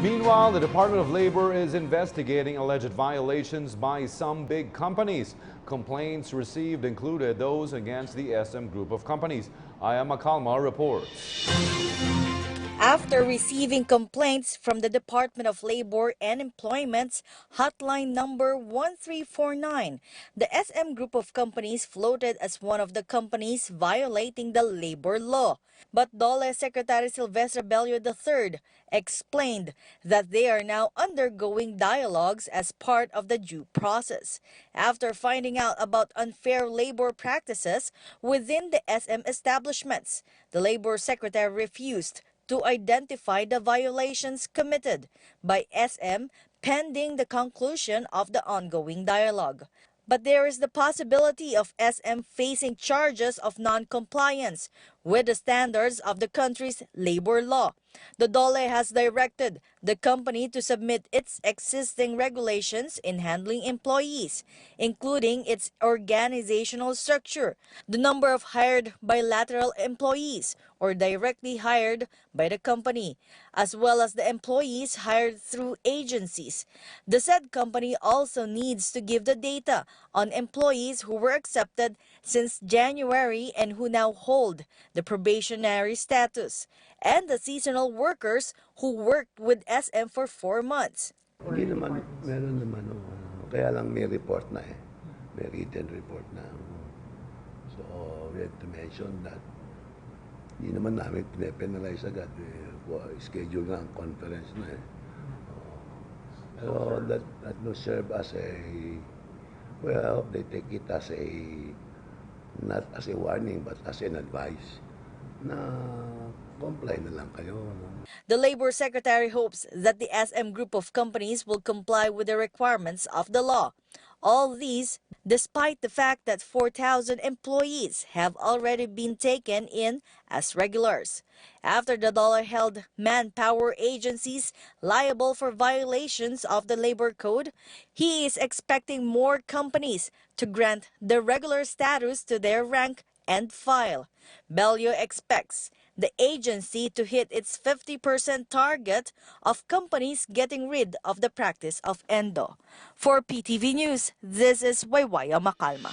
Meanwhile, the Department of Labor is investigating alleged violations by some big companies. Complaints received included those against the SM group of companies. Aya Macalma reports. After receiving complaints from the Department of Labor and Employment's hotline number 1349, the SM group of companies floated as one of the companies violating the labor law. But DOLE Secretary Sylvester Bello III explained that they are now undergoing dialogues as part of the due process. After finding out about unfair labor practices within the SM establishments, the Labor Secretary refused to identify the violations committed by SM pending the conclusion of the ongoing dialogue. But there is the possibility of SM facing charges of non-compliance with the standards of the country's labor law. The DOLE has directed the company to submit its existing regulations in handling employees, including its organizational structure, the number of hired bilateral employees or directly hired by the company, as well as the employees hired through agencies. The said company also needs to give the data on employees who were accepted since January and who now hold the probationary status, and the seasonal workers who worked with SM for 4 months. Hindi naman, meron naman, kaya lang may report na may written report na. So, we have to mention that hindi naman namin pinapenalize agad. Schedule na ang conference na . Pero that will serve as a, well, they take it as a, not as a warning, but as an advice na comply na lang kayo. The Labor Secretary hopes that the SM group of companies will comply with the requirements of the law. All these despite the fact that 4,000 employees have already been taken in as regulars. After the DOLE held manpower agencies liable for violations of the labor code, he is expecting more companies to grant the regular status to their rank and file. Bello expects the agency to hit its 50% target of companies getting rid of the practice of endo. For PTV News, this is Waywaya Macalma.